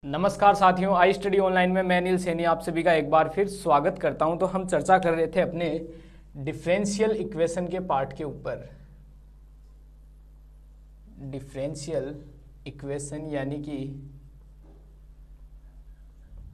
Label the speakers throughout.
Speaker 1: नमस्कार साथियों, I study online में मैं नील सैनी आप सभी का एक बार फिर स्वागत करता हूं। तो हम चर्चा कर रहे थे अपने डिफरेंशियल इक्वेशन के पार्ट के ऊपर। डिफरेंशियल इक्वेशन यानी कि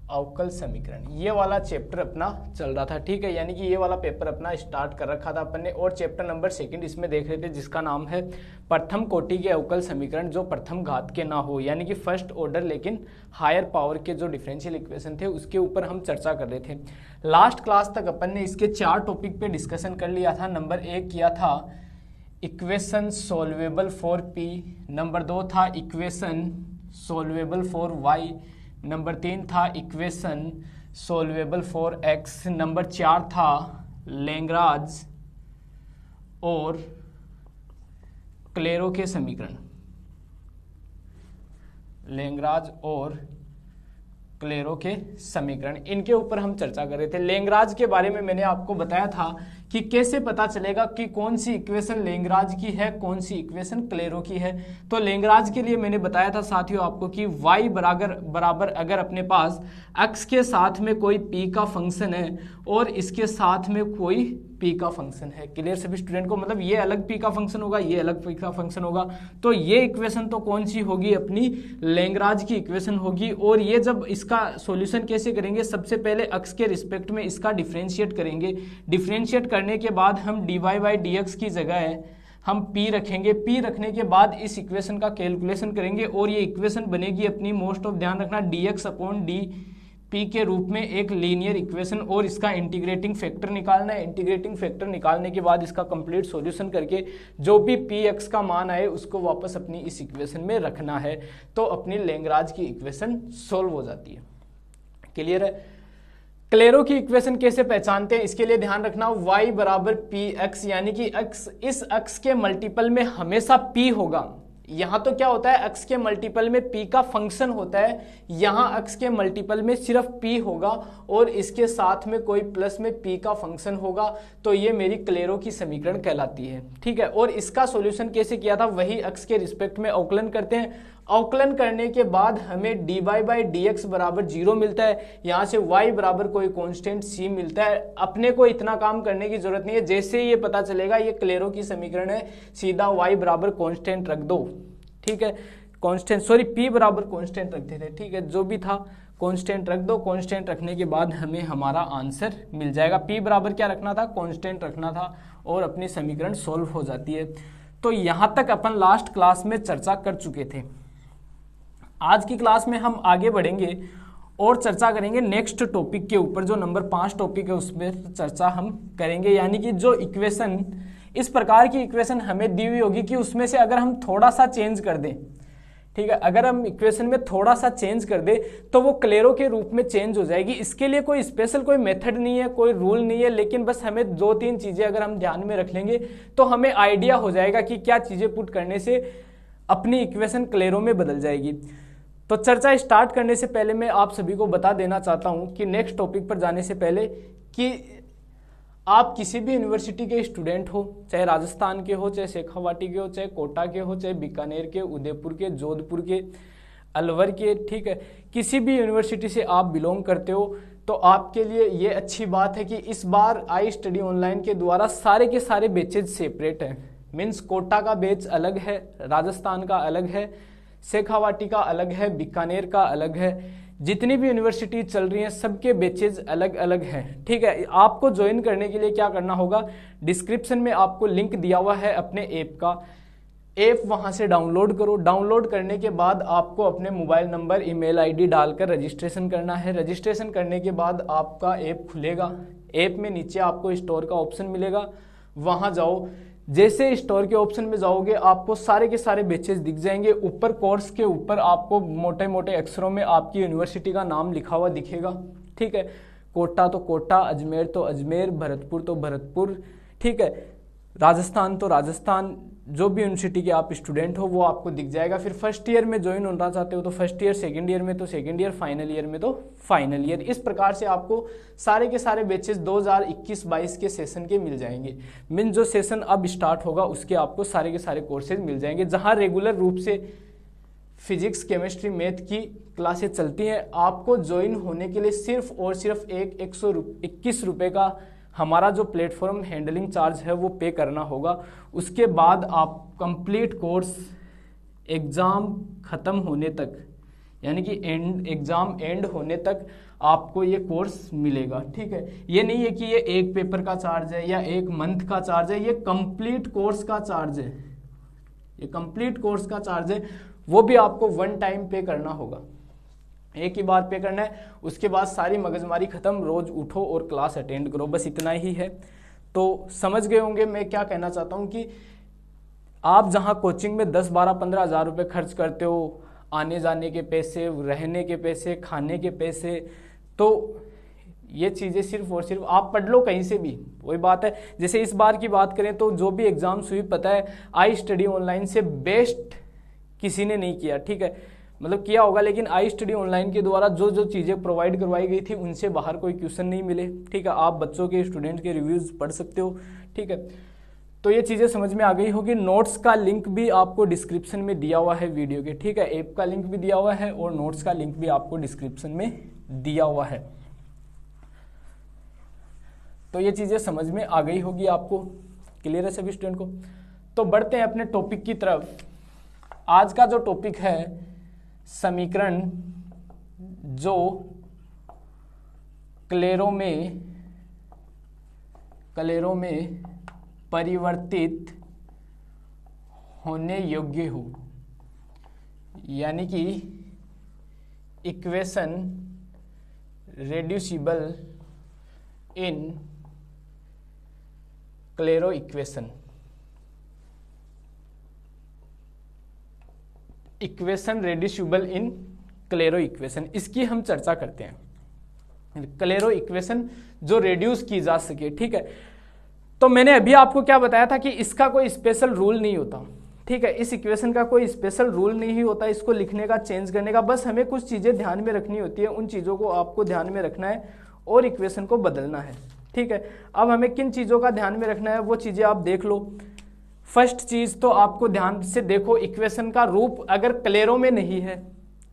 Speaker 1: अवकल समीकरण, ये वाला चैप्टर अपना चल रहा था, ठीक है। यानी कि ये वाला पेपर अपना स्टार्ट कर रखा था अपन ने, और चैप्टर नंबर 2 इसमें देख रहे थे जिसका नाम है प्रथम कोटि के अवकल समीकरण जो प्रथम घात के ना हो, यानी कि फर्स्ट ऑर्डर लेकिन हायर पावर के जो डिफरेंशियल इक्वेशन थे उसके ऊपर हम चर्चा कर रहे थे। लास्ट क्लास तक अपन ने इसके 4 टॉपिक पे डिस्कशन कर लिया था। नंबर 1 किया था equation solvable for P, number 2 था equation solvable for Y, number 3 था equation solvable for x, number 4 था लैग्रांज और क्लेरो के समीकरण। लैग्रांज और क्लेरो के समीकरण, इनके ऊपर हम चर्चा कर रहे थे। लैग्रांज के बारे में मैंने आपको बताया था कि कैसे पता चलेगा कि कौन सी इक्वेशन लैग्रांज की है, कौन सी इक्वेशन क्लेरो की है। तो लैग्रांज के लिए मैंने बताया था साथियों आपको कि y बराबर अगर अपने पास x के साथ में कोई p का फंक्शन है और इसके साथ में कोई p का फंक्शन है। क्लियर सभी स्टूडेंट को? मतलब ये अलग p का फंक्शन होगा, ये अलग p का फंक्शन होगा, तो ये इक्वेशन तो कौन सी होगी? अपनी लैग्रांज की इक्वेशन होगी। और ये जब इसका सॉल्यूशन कैसे करेंगे? सबसे पहले x के रिस्पेक्ट में इसका डिफरेंशिएट करेंगे। डिफरेंशिएट करने के बाद हम dy बाई dx की जगह हम p रखेंगे। p रखने के बाद इस इक्वेशन का कैलकुलेशन करेंगे और ये इक्वेशन बनेगी अपनी, मोस्ट ऑफ ध्यान रखना, dx अपॉन dp के रूप में एक लीनियर इक्वेशन। और इसका इंटीग्रेटिंग फैक्टर निकालना है। इंटीग्रेटिंग फैक्टर निकालने के बाद इसका कंप्लीट सॉल्यूशन करके जो भी px का मान आए उसको वापस अपनी इस इक्वेशन में रखना है, तो अपनी लैग्रांज की इक्वेशन सोल्व हो जाती है। क्लियर है? क्लेरो की इक्वेशन कैसे पहचानते हैं? इसके लिए ध्यान रखना, y बराबर पी एक्स, यानी कि x इस x के मल्टीपल में हमेशा p होगा। यहां तो क्या होता है, x के मल्टीपल में p का फंक्शन होता है, यहां x के मल्टीपल में सिर्फ p होगा और इसके साथ में कोई प्लस में p का फंक्शन होगा, तो ये मेरी क्लेरो की समीकरण कहलाती है, ठीक है। और इसका सॉल्यूशन कैसे किया था? वही x के रिस्पेक्ट में अवकलन करते हैं। अवकलन करने के बाद हमें dy बाई dx बराबर 0 मिलता है, यहाँ से y बराबर कोई कांस्टेंट c मिलता है। अपने को इतना काम करने की जरूरत नहीं है, जैसे ये पता चलेगा ये क्लेरो की समीकरण है, सीधा y बराबर कांस्टेंट रख दो, ठीक है। कांस्टेंट p बराबर कांस्टेंट रखते थे, ठीक है, जो भी था कांस्टेंट रख दो। कांस्टेंट रखने के बाद हमें हमारा आंसर मिल जाएगा। p बराबर क्या रखना था? कांस्टेंट रखना था और अपनी समीकरण सोल्व हो जाती है। तो यहां तक अपन लास्ट क्लास में चर्चा कर चुके थे। आज की क्लास में हम आगे बढ़ेंगे और चर्चा करेंगे नेक्स्ट टॉपिक के ऊपर, जो नंबर 5 टॉपिक है उसमें चर्चा हम करेंगे। यानी कि जो इक्वेशन, इस प्रकार की इक्वेशन हमें दी हुई होगी कि उसमें से अगर हम थोड़ा सा चेंज कर दें, ठीक है, अगर हम इक्वेशन में थोड़ा सा चेंज कर दे तो वो क्लेरो के रूप में चेंज हो जाएगी। इसके लिए कोई स्पेशल कोई मेथड नहीं है, कोई रूल नहीं है, लेकिन बस हमें 2-3 चीजें अगर हम ध्यान में रख लेंगे तो हमें आइडिया हो जाएगा कि क्या चीजें पुट करने से अपनी इक्वेशन क्लेरो में बदल जाएगी। तो चर्चा स्टार्ट करने से पहले मैं आप सभी को बता देना चाहता हूं कि नेक्स्ट टॉपिक पर जाने से पहले कि आप किसी भी यूनिवर्सिटी के स्टूडेंट हो, चाहे राजस्थान के हो, चाहे शेखावाटी के हो, चाहे कोटा के हो, चाहे बीकानेर के, उदयपुर के, जोधपुर के, अलवर के, ठीक है, किसी भी यूनिवर्सिटी से आप बिलोंग करते हो, तो आपके लिए ये अच्छी बात है कि इस बार आई स्टडी ऑनलाइन के द्वारा सारे के सारे बैचेज सेपरेट हैं। मीन्स कोटा का बैच अलग है, राजस्थान का अलग है, शेखावाटी का अलग है, बीकानेर का अलग है, जितनी भी यूनिवर्सिटी चल रही हैं सबके बैचेज अलग अलग हैं, ठीक है। आपको ज्वाइन करने के लिए क्या करना होगा? डिस्क्रिप्शन में आपको लिंक दिया हुआ है अपने ऐप का, ऐप वहां से डाउनलोड करो। डाउनलोड करने के बाद आपको अपने मोबाइल नंबर, ईमेल आईडी डालकर रजिस्ट्रेशन करना है। रजिस्ट्रेशन करने के बाद आपका ऐप खुलेगा। ऐप में नीचे आपको स्टोर का ऑप्शन मिलेगा, वहां जाओ। जैसे स्टोर के ऑप्शन में जाओगे आपको सारे के सारे बैचेस दिख जाएंगे। ऊपर कोर्स के ऊपर आपको मोटे मोटे अक्षरों में आपकी यूनिवर्सिटी का नाम लिखा हुआ दिखेगा, ठीक है। कोटा तो कोटा, अजमेर तो अजमेर, भरतपुर तो भरतपुर, ठीक है, राजस्थान तो राजस्थान, जो भी यूनिवर्सिटी के आप स्टूडेंट हो वो आपको दिख जाएगा। फिर फर्स्ट ईयर में ज्वाइन होना चाहते हो तो फर्स्ट ईयर, सेकंड ईयर में तो सेकंड ईयर, फाइनल ईयर में तो फाइनल ईयर। इस प्रकार से आपको सारे के सारे बैचेस 2021-22 के सेशन के मिल जाएंगे। मीन जो सेशन अब स्टार्ट होगा उसके आपको सारे के सारे कोर्सेज मिल जाएंगे, जहां रेगुलर रूप से फिजिक्स केमिस्ट्री मैथ की क्लासेस चलती हैं। आपको ज्वाइन होने के लिए सिर्फ और सिर्फ 121 रुपये का हमारा जो प्लेटफॉर्म हैंडलिंग चार्ज है वो पे करना होगा। उसके बाद आप कंप्लीट कोर्स एग्ज़ाम ख़त्म होने तक, यानी कि एग्ज़ाम एंड होने तक आपको ये कोर्स मिलेगा। ठीक है, ये नहीं है कि ये एक पेपर का चार्ज है या एक मंथ का चार्ज है, ये कंप्लीट कोर्स का चार्ज है। ये कंप्लीट कोर्स का चार्ज है, वो भी आपको वन टाइम पे करना होगा, एक ही बार पे करना है। उसके बाद सारी मगजमारी खत्म, रोज उठो और क्लास अटेंड करो, बस इतना ही है। तो समझ गए होंगे मैं क्या कहना चाहता हूँ कि आप जहाँ कोचिंग में 10, 12, 15 हज़ार रुपये खर्च करते हो, आने जाने के पैसे, रहने के पैसे, खाने के पैसे, तो ये चीज़ें सिर्फ और सिर्फ आप पढ़ लो कहीं से भी, वही बात है। जैसे इस बार की बात करें तो जो भी एग्जाम्स हुई, पता है आई स्टडी ऑनलाइन से बेस्ट किसी ने नहीं किया। ठीक है, मतलब किया होगा, लेकिन आई स्टडी ऑनलाइन के द्वारा जो जो चीज़ें प्रोवाइड करवाई गई थी उनसे बाहर कोई क्वेश्चन नहीं मिले। ठीक है, आप बच्चों के, स्टूडेंट के रिव्यूज़ पढ़ सकते हो। ठीक है, तो ये चीज़ें समझ में आ गई होगी। नोट्स का लिंक भी आपको डिस्क्रिप्शन में दिया हुआ है वीडियो के। ठीक है, ऐप का लिंक भी दिया हुआ है और नोट्स का लिंक भी आपको डिस्क्रिप्शन में दिया हुआ है। तो ये चीज़ें समझ में आ गई होगी आपको, क्लियर है सभी स्टूडेंट को। तो बढ़ते हैं अपने टॉपिक की तरफ। आज का जो टॉपिक है समीकरण जो क्लेरो में परिवर्तित होने योग्य हो, यानी कि इक्वेशन रेड्यूसिबल इन क्लेरो इक्वेशन। इक्वेशन रेड्यूसिबल इन क्लेरो इक्वेशन, इसकी हम चर्चा करते हैं। क्लेरो इक्वेशन जो रेड्यूस की जा सके। ठीक है, तो मैंने अभी आपको क्या बताया था कि इसका कोई स्पेशल रूल नहीं होता। ठीक है, इस इक्वेशन का कोई स्पेशल रूल नहीं होता इसको लिखने का, चेंज करने का। बस हमें कुछ चीज़ें ध्यान में रखनी होती है, उन चीज़ों को आपको ध्यान में रखना है और इक्वेशन को बदलना है। ठीक है, अब हमें किन चीज़ों का ध्यान में रखना है वो चीज़ें आप देख लो। फर्स्ट चीज़ तो आपको ध्यान से देखो, इक्वेशन का रूप अगर क्लेरो में नहीं है,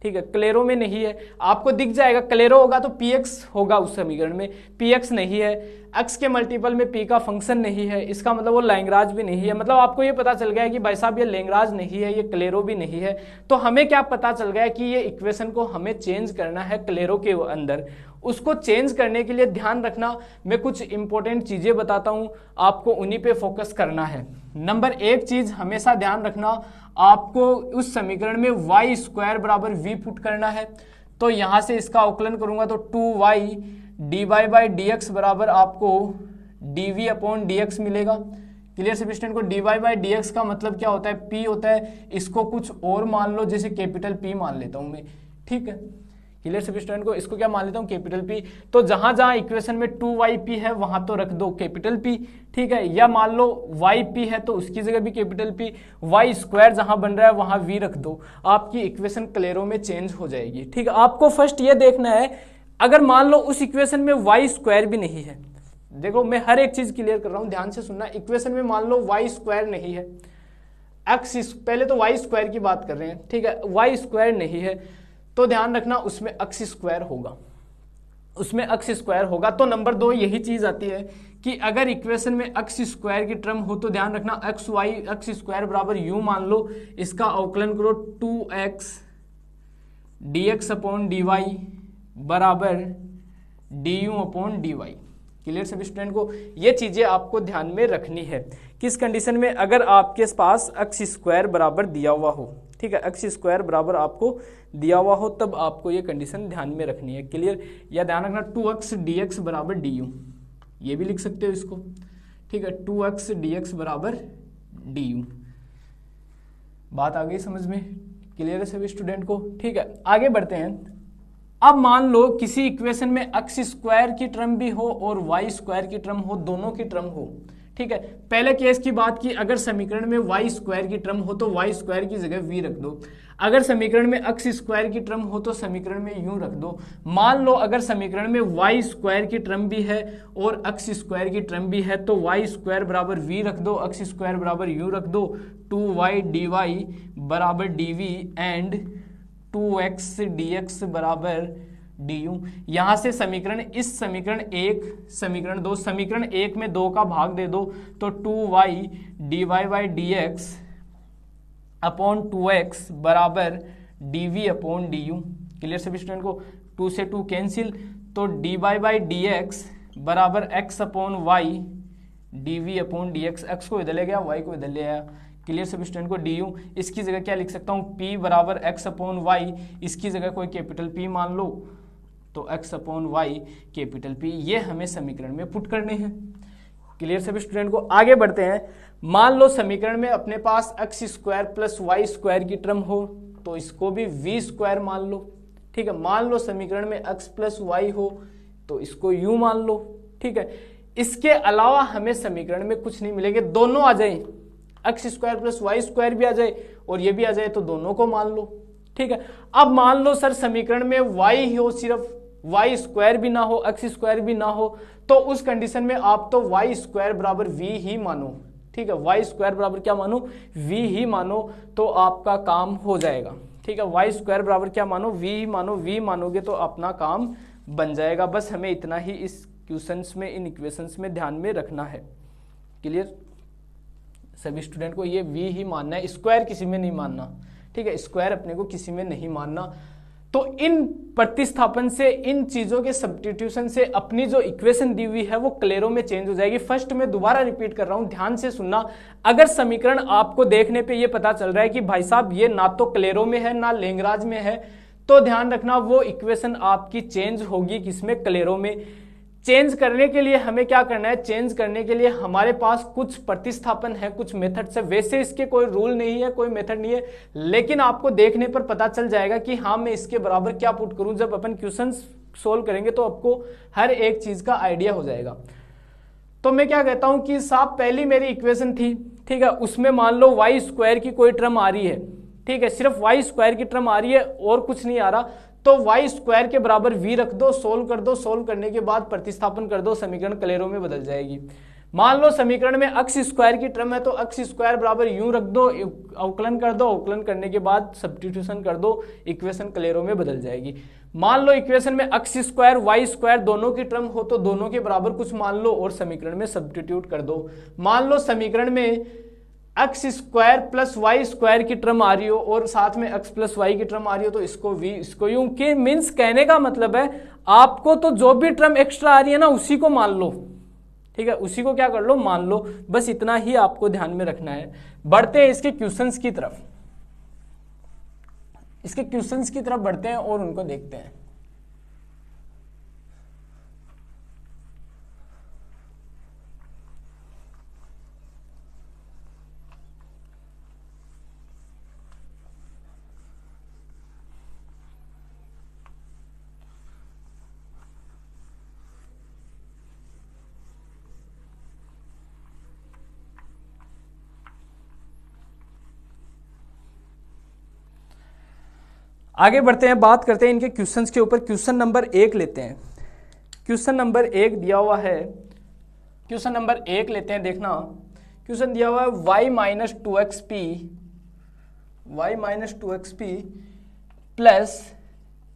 Speaker 1: ठीक है, क्लेरो में नहीं है, आपको दिख जाएगा। क्लेरो होगा तो px होगा उस समीकरण में, px नहीं है, x के मल्टीपल में p का फंक्शन नहीं है, इसका मतलब वो लैग्रांज भी नहीं है। मतलब आपको ये पता चल गया है कि भाई साहब ये लैग्रांज नहीं है, ये क्लेरो भी नहीं है। तो हमें क्या पता चल गया कि ये इक्वेशन को हमें चेंज करना है क्लेरो के अंदर। उसको चेंज करने के लिए ध्यान रखना, मैं कुछ इंपॉर्टेंट चीज़ें बताता हूँ, आपको उन्हीं पे फोकस करना है। नंबर एक चीज़ हमेशा ध्यान रखना, आपको उस समीकरण में y स्क्वायर बराबर v पुट करना है। तो यहाँ से इसका अवकलन करूँगा तो 2y dy बाई dx बराबर आपको dv अपॉन dx मिलेगा। क्लियर सभी स्टूडेंट को? dy बाई dx का मतलब क्या होता है, p होता है। इसको कुछ और मान लो, जैसे कैपिटल P मान लेता हूँ मैं। ठीक है, क्लियर सभी स्टूडेंट को? इसको क्या मान लेता हूँ, कैपिटल P। तो जहां जहां इक्वेशन में 2yp है वहां तो रख दो कैपिटल P। ठीक है, या मान लो yp है तो उसकी जगह भी कैपिटल P। y स्क्वायर जहां बन रहा है वहां v रख दो, आपकी इक्वेशन क्लेरो में चेंज हो जाएगी। ठीक है, आपको फर्स्ट ये देखना है, अगर मान लो उस इक्वेशन में y स्क्वायर भी नहीं है, देखो मैं हर एक चीज क्लियर कर रहा हूं, ध्यान से सुनना। इक्वेशन में मान लो y स्क्वायर नहीं है, पहले तो y स्क्वायर की बात कर रहे हैं। ठीक है, y स्क्वायर नहीं है तो ध्यान रखना उसमें x स्क्वायर होगा, उसमें x स्क्वायर होगा। तो नंबर 2 यही चीज आती है कि अगर इक्वेशन में x स्क्वायर की टर्म हो तो ध्यान रखना x स्क्वायर बराबर u मान लो, इसका अवकलन करो 2x dx अपॉन dy बराबर du अपॉन dy। क्लियर सभी स्टूडेंट को? ये चीजें आपको ध्यान में रखनी है। किस कंडीशन में, अगर आपके पास x स्क्वायर बराबर दिया हुआ हो। ठीक है, x स्क्वायर बराबर आपको दिया हुआ हो तब आपको ये कंडीशन ध्यान में रखनी है। क्लियर? या ध्यान रखना 2x dx बराबर du, ये भी लिख सकते हो इसको। ठीक है, 2x dx बराबर du। बात आ गई समझ में? क्लियर है सभी स्टूडेंट को? ठीक है, आगे बढ़ते हैं। अब मान लो किसी इक्वेशन में x स्क्वायर की टर्म भी हो और y स्क्वायर की टर्म हो, दोनों की टर्म हो। ठीक है, पहले केस की बात की, अगर समीकरण में y स्क्वायर की टर्म हो तो y स्क्वायर की जगह v रख दो। अगर समीकरण में x स्क्वायर की टर्म हो तो समीकरण में यूं रख दो। मान लो अगर समीकरण में y स्क्वायर की टर्म भी है और x स्क्वायर की टर्म भी है तो y स्क्वायर बराबर v रख दो, x स्क्वायर बराबर u रख दो, 2y dy बराबर dv एंड 2x dx बराबर du। यहां से समीकरण, इस समीकरण 1, समीकरण 2, समीकरण 1 में 2 का भाग दे दो तो 2y dy by dx upon 2x बराबर dv अपॉन du। क्लियर सभी स्टूडेंट को? 2 से 2 कैंसिल, तो dy बाई dx बराबर x upon y dv upon dx। x को इधर ले गया, y को इधर ले आया। क्लियर सभी स्टूडेंट को? du इसकी जगह क्या लिख सकता हूँ, p बराबर x अपॉन y, इसकी जगह कोई कैपिटल P मान लो तो x upon y capital P। ये हमें समीकरण में पुट करने हैं। क्लियर सभी स्टूडेंट को? आगे बढ़ते हैं। मान लो समीकरण में अपने पास x square plus Y square की टर्म हो तो इसको भी v स्क्वायर मान लो। ठीक है, मान लो समीकरण में x प्लस वाई हो तो इसको u मान लो। ठीक है, इसके अलावा हमें समीकरण में कुछ नहीं मिलेंगे, दोनों आ जाए, x square plus Y square भी आ जाए और ये भी आ जाए तो दोनों को मान लो। ठीक है, अब मान लो सर समीकरण में y हो, सिर्फ y स्क्वायर भी ना हो, x स्क्वायर भी ना हो, तो उस कंडीशन में आप तो y स्क्वायर बराबर v ही मानो। ठीक है, y स्क्वायर बराबर क्या मानो, v ही मानो, तो आपका काम हो जाएगा। ठीक है, y स्क्वायर बराबर क्या मानो, v ही मानो, v मानोगे तो अपना काम बन जाएगा। बस हमें इतना ही इस क्वेश्चंस में, इन इक्वेशंस में ध्यान में रखना है। क्लियर सभी स्टूडेंट को? ये v ही मानना है, स्क्वायर किसी में नहीं मानना। ठीक है, स्क्वायर अपने को किसी में नहीं मानना। तो इन प्रतिस्थापन से, इन चीजों के सब्स्टिट्यूशन से अपनी जो इक्वेशन दी हुई है वो क्लेरो में चेंज हो जाएगी। फर्स्ट में दोबारा रिपीट कर रहा हूं, ध्यान से सुनना। अगर समीकरण आपको देखने पे ये पता चल रहा है कि भाई साहब ये ना तो क्लेरो में है ना लेंग्राज में है, तो ध्यान रखना वो इक्वेशन आपकी चेंज होगी किसमें, क्लेरो में। चेंज करने के लिए हमें क्या करना है, चेंज करने के लिए हमारे पास कुछ प्रतिस्थापन है, कुछ मेथड्स है। वैसे इसके कोई रूल नहीं है, कोई मेथड नहीं है, लेकिन आपको देखने पर पता चल जाएगा कि हाँ मैं इसके बराबर क्या पुट करूं। जब अपन क्वेश्चन सोल्व करेंगे तो आपको हर एक चीज का आइडिया हो जाएगा। तो मैं क्या कहता हूं कि साहब पहली मेरी इक्वेशन थी, ठीक है, उसमें मान लो वाई स्क्वायर की कोई टर्म आ रही है। ठीक है, सिर्फ वाई स्क्वायर की टर्म आ रही है और कुछ नहीं आ रहा, तो वाई स्क्वायर के बराबर v रख दो, सोल्व कर दो, सोल्व करने के बाद प्रतिस्थापन कर दो, समीकरण क्लेरो में बदल जाएगी। मान लो समीकरण में x स्क्वायर की टर्म है तो x स्क्वायर बराबर u रख दो, अवकलन कर दो, अवकलन करने के बाद सब्स्टिट्यूशन कर दो, इक्वेशन क्लेरो में बदल जाएगी। मान लो इक्वेशन में x स्क्वायर वाई स्क्वायर दोनों की टर्म हो तो दोनों के बराबर कुछ मान लो और समीकरण में सब्स्टिट्यूट कर दो। मान लो समीकरण में x square plus Y square की टर्म आ रही हो और साथ में x प्लस वाई की टर्म आ रही हो तो इसको v, इसको u के मीन्स कहने का मतलब है आपको तो जो भी टर्म एक्स्ट्रा आ रही है ना उसी को मान लो। ठीक है, उसी को क्या कर लो, मान लो। बस इतना ही आपको ध्यान में रखना है। बढ़ते हैं इसके क्वेश्चंस की तरफ, इसके क्वेश्चंस की तरफ बढ़ते हैं और उनको देखते हैं। आगे बढ़ते हैं, बात करते हैं इनके क्वेश्चंस के ऊपर। क्वेश्चन नंबर 1 लेते हैं। क्वेश्चन नंबर 1 दिया हुआ है, क्वेश्चन नंबर 1 लेते हैं। देखना क्वेश्चन दिया हुआ है y minus 2xp plus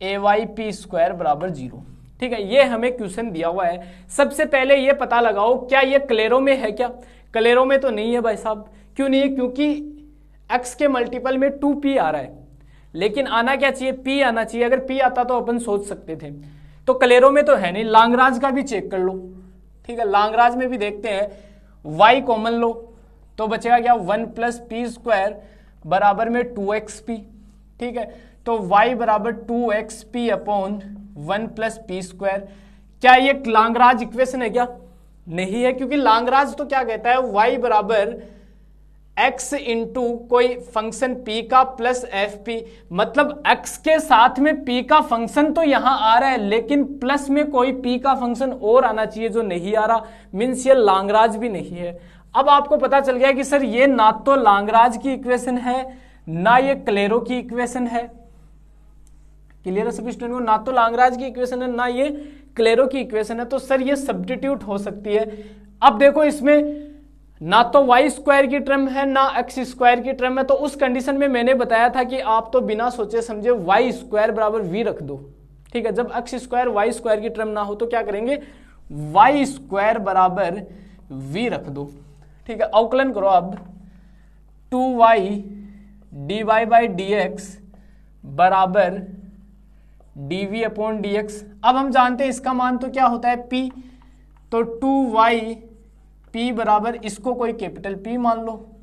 Speaker 1: AYP square बराबर 0। ठीक है, ये हमें क्वेश्चन दिया हुआ है। सबसे पहले ये पता लगाओ क्या ये क्लेरो में है क्या। क्लेरो में तो नहीं है भाई साहब। क्यों नहीं है, क्योंकि x के मल्टीपल में 2p आ रहा है, लेकिन आना क्या चाहिए, p आना चाहिए। अगर p आता तो अपन सोच सकते थे, तो क्लेरो में तो है नहीं। लांगराज का भी चेक कर लो। ठीक है, लांगराज में भी देखते हैं। y कॉमन लो तो बचेगा क्या, 1 प्लस पी स्क्वायर बराबर में 2xp। ठीक है, तो y बराबर 2xp upon 1 plus P square. क्या ये लांगराज इक्वेशन है क्या, नहीं है, क्योंकि लांगराज तो क्या कहता है, y बराबर x इंटू कोई फंक्शन p का प्लस fp, मतलब x के साथ में p का फंक्शन तो यहां आ रहा है लेकिन प्लस में कोई p का फंक्शन और आना चाहिए जो नहीं आ रहा, मीन्स ये लांगराज भी नहीं है। अब आपको पता चल गया कि सर ये ना तो लांगराज की इक्वेशन है ना ये क्लेरो की इक्वेशन है। क्लियर है सभी स्टूडेंट को, ना तो लांगराज की इक्वेशन है ना ये क्लेरो की इक्वेशन है, तो सर ये सब्स्टिट्यूट हो सकती है। अब देखो इसमें ना तो वाई स्क्वायर की टर्म है ना एक्स स्क्वायर की टर्म है, तो उस कंडीशन में मैंने बताया था कि आप तो बिना सोचे समझे वाई स्क्वायर बराबर वी रख दो। ठीक है, जब एक्स स्क्वायर वाई स्क्वायर की टर्म ना हो तो क्या करेंगे, वाई स्क्वायर बराबर वी रख दो। ठीक है, अवकलन करो अब 2y dy by D x बराबर dv अपॉन dx। अब हम जानते हैं इसका मान तो क्या होता है p, तो 2y p बराबर, इसको कोई कैपिटल P मान लो,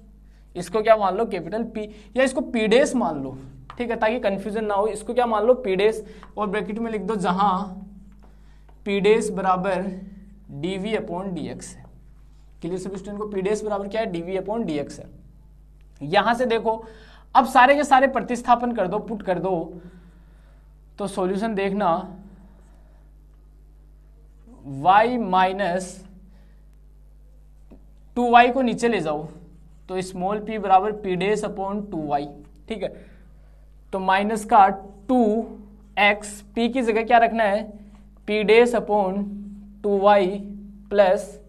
Speaker 1: इसको क्या मान लो, कैपिटल P, या इसको p डेस मान लो। ठीक है, ताकि कंफ्यूजन ना हो, इसको क्या मान लो, p डेस, और ब्रैकेट में लिख दो जहां p डेस बराबर dv अपॉन dx है। क्लियर सभी स्टूडेंट को, p डेस बराबर क्या है, dv अपॉन dx है। यहां से देखो अब सारे के सारे प्रतिस्थापन कर दो, पुट कर दो, तो सॉल्यूशन देखना y माइनस 2y को नीचे ले जाओ तो स्मॉल p बराबर p डेस अपॉन 2y। ठीक है, तो माइनस का 2x, p की जगह क्या रखना है, p dash upon 2y plus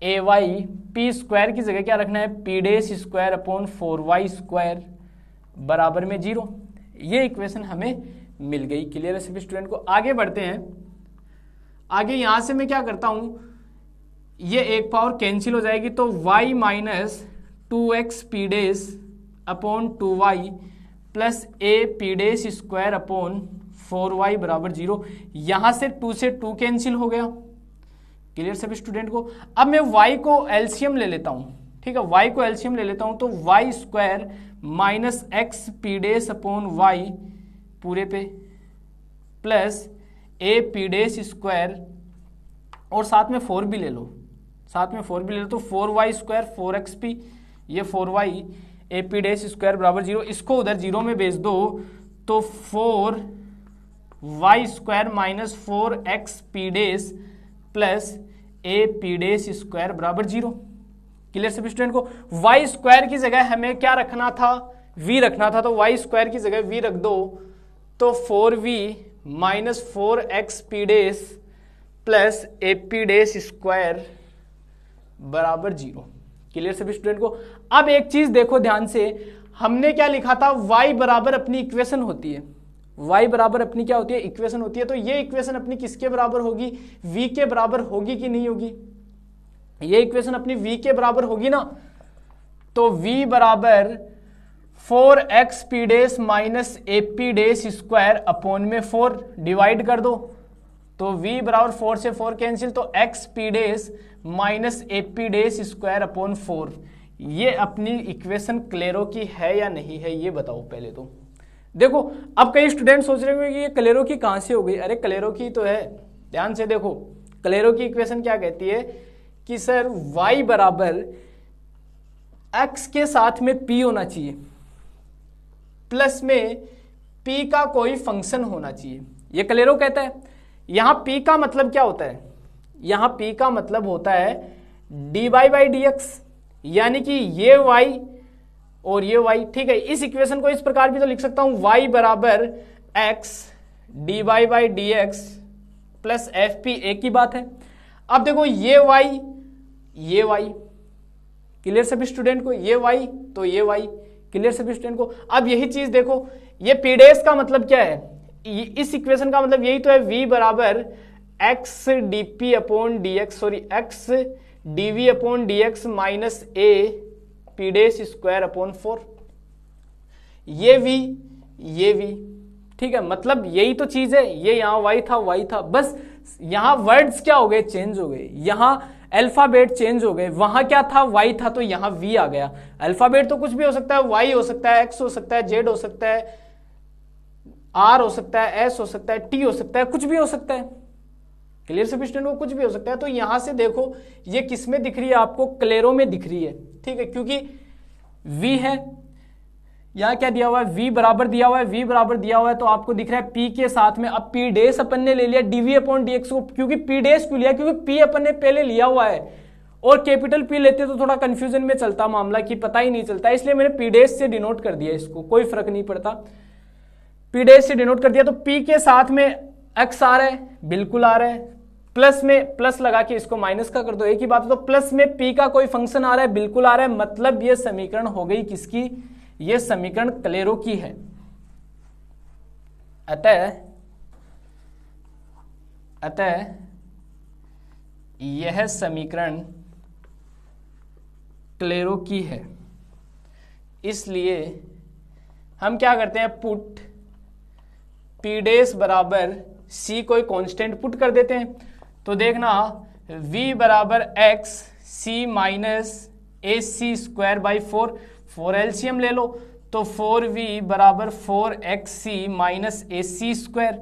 Speaker 1: ay, p square की जगह क्या रखना है, p dash square upon 4y square बराबर में 0। ये इक्वेशन हमें मिल गई। क्लियर है सभी स्टूडेंट को, आगे बढ़ते हैं। आगे यहां से मैं क्या करता हूं, ये एक पावर कैंसिल हो जाएगी, तो y minus 2x p dash upon 2y plus a p dash square upon 4y बराबर 0। यहां से 2 से 2 कैंसिल हो गया। क्लियर सभी स्टूडेंट को, अब मैं y को एलसीएम ले लेता हूं। ठीक है, y को एलसीएम ले लेता हूं, तो y square minus X P dash upon Y पूरे पे plus A P dash square, और साथ में 4 भी ले लो, साथ में 4 भी ले लो, तो 4y स्क्वायर 4xp, ये 4y ए पी डेस स्क्वायर बराबर 0। इसको उधर 0 में भेज दो तो 4y square minus 4x P dash plus A P dash square बराबर 0। क्लियर सभी स्टूडेंट को, y स्क्वायर की जगह हमें क्या रखना था, v रखना था, तो y स्क्वायर की जगह v रख दो, तो 4v minus 4x P dash plus A P dash square बराबर 0। क्लियर सभी स्टूडेंट को, अब एक चीज देखो ध्यान से, हमने क्या लिखा था, y बराबर अपनी इक्वेशन होती है, y बराबर अपनी क्या होती है, इक्वेशन होती है। तो ये इक्वेशन अपनी किसके बराबर होगी, v के बराबर होगी कि नहीं होगी, ये इक्वेशन अपनी v के बराबर होगी ना। तो v बराबर 4x P dash minus A P dash square upon में 4 डिवाइड कर दो, तो v बराबर 4 से 4 कैंसिल, तो x P dash minus A P dash square upon 4। ये अपनी इक्वेशन क्लेरो की है या नहीं है, ये बताओ पहले तो। देखो अब कई स्टूडेंट सोच रहे होंगे कि ये क्लेरो की कहां से हो गई, अरे क्लेरो की तो है, ध्यान से देखो, क्लेरो की इक्वेशन क्या कहती है कि सर y बराबर x के साथ में p होना चाहिए, प्लस में p का कोई फंक्शन होना चाहिए, ये क्लेरो कहता है। यहां p का मतलब क्या होता है, यहां p का मतलब होता है dy बाई डी एक्स, यानी कि ये y और ये y। ठीक है, इस इक्वेशन को इस प्रकार भी तो लिख सकता हूं, y बराबर x dy by D x plus f P, एक ही बात है। अब देखो ये y, क्लियर सभी स्टूडेंट को, ये y तो ये y, क्लियर सभी स्टूडेंट को। अब यही चीज देखो, ये पी डेस का मतलब क्या है, इस इक्वेशन का मतलब यही तो है, v बराबर x dp upon dx, sorry x dv upon dx minus a P dash square upon 4, ये v। ठीक है, मतलब यही तो चीज है, ये यहाँ y था, बस यहाँ वर्ड्स क्या हो गए, चेंज हो गए, यहाँ अल्फाबेट चेंज हो गए, वहां क्या था, y था, तो यहाँ v आ गया। अल्फाबेट तो कुछ भी हो सकता है, y हो सकता है, x हो सकता है, z हो सकता है, r हो सकता है, s हो सकता है, t हो सकता है, कुछ भी हो सकता है। क्लियर सभी स्टूडेंट को, कुछ भी हो सकता है। तो यहां से देखो ये किस में दिख रही है आपको, क्लेरो में दिख रही है। ठीक है, क्योंकि v है, यहाँ क्या दिया हुआ है, v बराबर दिया हुआ है, v बराबर दिया हुआ है, तो आपको दिख रहा है p के साथ में। अब p डेस अपन ने ले लिया dv अपॉन dx को, क्योंकि p डेस क्यों लिया, क्योंकि p अपन ने पहले लिया हुआ है, और कैपिटल p लेते तो थोड़ा कंफ्यूजन में चलता मामला कि पता ही नहीं चलता, इसलिए मैंने p डेस से डिनोट कर दिया, इसको कोई फर्क नहीं पड़ता, p डेस से डिनोट कर दिया। तो p के साथ में x आ रहा है, बिल्कुल आ रहा है, प्लस में प्लस लगा के इसको माइनस का कर दो, एक ही बात है। तो प्लस में पी का कोई फंक्शन आ रहा है, बिल्कुल आ रहा है, मतलब ये समीकरण हो गई किसकी, ये समीकरण क्लेरो की है। अतः यह समीकरण क्लेरो की है। इसलिए हम क्या करते हैं, पुट पी डेस बराबर सी, कोई कांस्टेंट पुट कर देते हैं। तो देखना v बराबर x c minus A C square by 4 LCM ले लो, तो 4v बराबर 4xc minus A C square,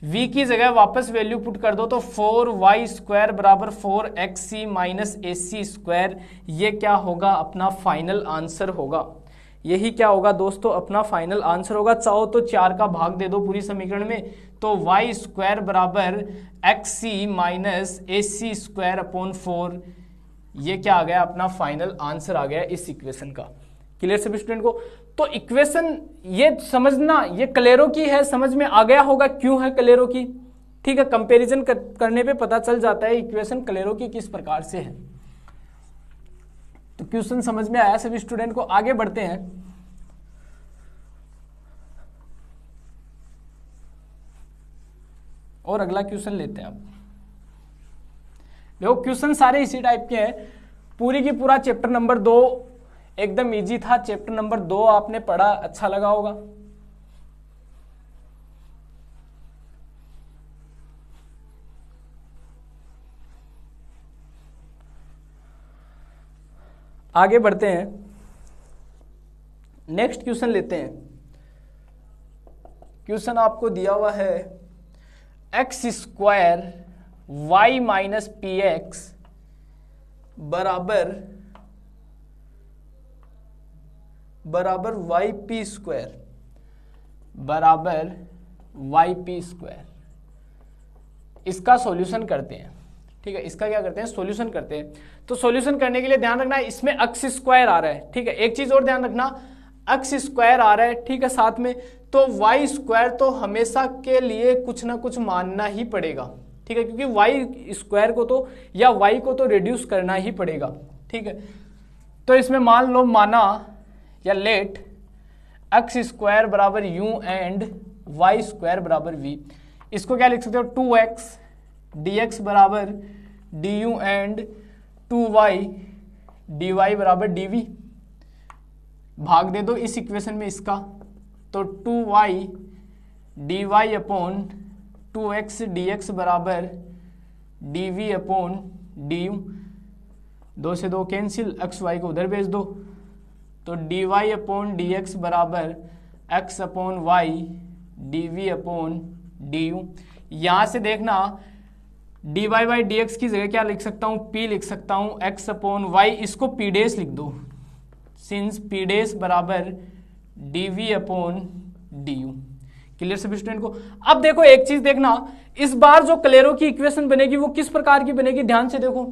Speaker 1: v की जगह वापस वैल्यू पुट कर दो, तो 4y स्क्वायर बराबर 4xc minus A C square. ये क्या होगा, अपना फाइनल आंसर होगा। यही क्या होगा दोस्तों, अपना फाइनल आंसर होगा। चाहो तो 4 का भाग दे दो पूरी समीकरण में, तो y स्क्वायर बराबर xc minus A C square upon 4, ये क्या आ गया, अपना फाइनल आंसर आ गया इस इक्वेशन का। क्लियर सभी स्टूडेंट को? तो इक्वेशन ये समझना, ये क्लेरो की है, समझ में आ गया होगा क्यों है क्लेरो की। ठीक है, कंपैरिजन करने पे पता चल जाता है इक्वेशन क्लेरो की किस प्रकार से है। तो क्वेश्चन समझ में आया सभी स्टूडेंट को? आगे बढ़ते हैं। और अगला क्वेश्चन लेते हैं। अब देखो क्वेश्चन सारे इसी टाइप के हैं, पूरी की पूरा चैप्टर नंबर 2 एकदम इजी था। चैप्टर नंबर 2 आपने पढ़ा, अच्छा लगा होगा। आगे बढ़ते हैं, नेक्स्ट क्वेश्चन लेते हैं। क्वेश्चन आपको दिया हुआ है x square Y minus P X बराबर वाई पी स्क्वायर बराबर वाई पी स्क्वायर। इसका सॉल्यूशन करते हैं। ठीक है, इसका क्या करते हैं, सॉल्यूशन करते हैं। तो सॉल्यूशन करने के लिए ध्यान रखना इसमें अक्स स्क्वायर आ रहा है। ठीक है, एक चीज और ध्यान रखना, अक्स स्क्वायर आ रहा है, ठीक है, साथ में, तो वाई स्क्वायर तो हमेशा के लिए कुछ ना कुछ मानना ही पड़ेगा। ठीक है, क्योंकि वाई स्क्वायर को तो या वाई को तो रिड्यूस करना ही पड़ेगा। ठीक है, तो इसमें मान लो, माना या लेट एक्स स्क्वायर बराबर यू एंड वाई स्क्वायर बराबर वी। इसको क्या लिख सकते हो, 2x dx बराबर du एंड 2y dy बराबर dv। भाग दे दो इस इक्वेशन में इसका, तो 2y dy upon 2x dx बराबर dv अपॉन du। 2 से 2 कैंसिल, x y को उधर भेज दो, तो dy अपॉन dx बराबर x upon y dv upon du। यहां से देखना dy बाई dx की जगह क्या लिख सकता हूं, p लिख सकता हूं, x अपॉन y, इसको p डेस लिख दो, सिंस p डेस बराबर dv अपॉन du। क्लियर सभी स्टूडेंट को? अब देखो एक चीज देखना, इस बार जो क्लेरो की इक्वेशन बनेगी वो किस प्रकार की बनेगी, ध्यान से देखो।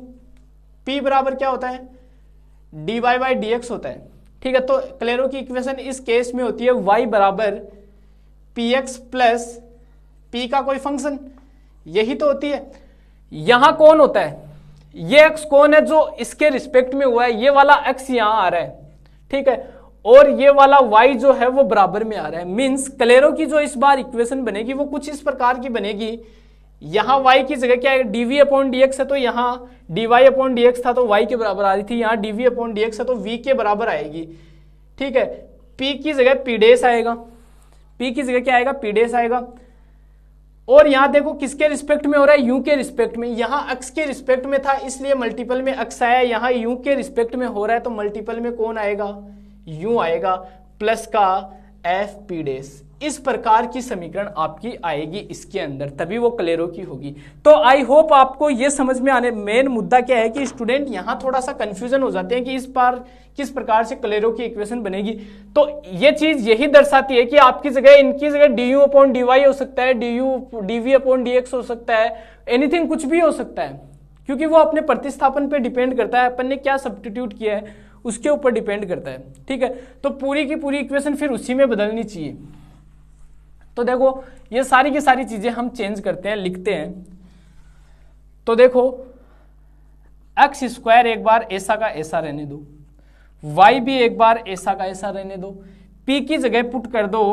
Speaker 1: p बराबर क्या होता है, dy बाई dx होता है। ठीक है, तो क्लेरो की इक्वेशन इस केस में होती है y बराबर px प्लस p का कोई फंक्शन, यही तो होती है। यहां कौन होता है, ये x कौन है जो इसके रिस्पेक्ट में हुआ है, ये वाला x यहां आ रहा है। ठीक है, और ये वाला y जो है वो बराबर में आ रहा है। मींस क्लेरो की जो इस बार इक्वेशन बनेगी वो कुछ इस प्रकार की बनेगी, यहां y की जगह क्या है, dv अपॉन dx है, तो यहां dy अपॉन dx था तो y के बराबर आ रही थी, यहां dv अपॉन dx है तो v के बराबर आएगी। ठीक है, p की जगह p डेस आएगा, p की जगह क्या आएगा, p डेस आएगा। और यहां देखो किसके रिस्पेक्ट में हो रहा है, u के रिस्पेक्ट में, यहां x के रिस्पेक्ट में था इसलिए मल्टीपल में x आया, यहां u के रिस्पेक्ट में हो रहा है तो मल्टीपल में कौन आएगा, u आएगा, प्लस का f p डेस। इस प्रकार की समीकरण आपकी आएगी इसके अंदर, तभी वो क्लेरो की होगी। तो आई होप आपको ये समझ में आने, मेन मुद्दा क्या है कि स्टूडेंट यहां थोड़ा सा कंफ्यूजन हो जाते हैं कि इस बार किस प्रकार से क्लेरो की इक्वेशन बनेगी। तो ये चीज यही दर्शाती है कि आपकी जगह, इनकी जगह du अपॉन dy हो सकता है, dv अपॉन dx हो सकता है, एनीथिंग कुछ भी हो सकता है, क्योंकि वो अपने प्रतिस्थापन पे डिपेंड करता है, अपन ने क्या सब्स्टिट्यूट किया है उसके ऊपर डिपेंड करता है। ठीक है, तो पूरी की पूरी इक्वेशन फिर उसी में बदलनी चाहिए। तो देखो ये सारी की सारी चीजें हम चेंज करते हैं, लिखते हैं। तो देखो एक्स स्क्वायर एक बार ऐसा का ऐसा रहने दो, वाई भी एक बार ऐसा का ऐसा रहने दो, पी की जगह पुट कर दो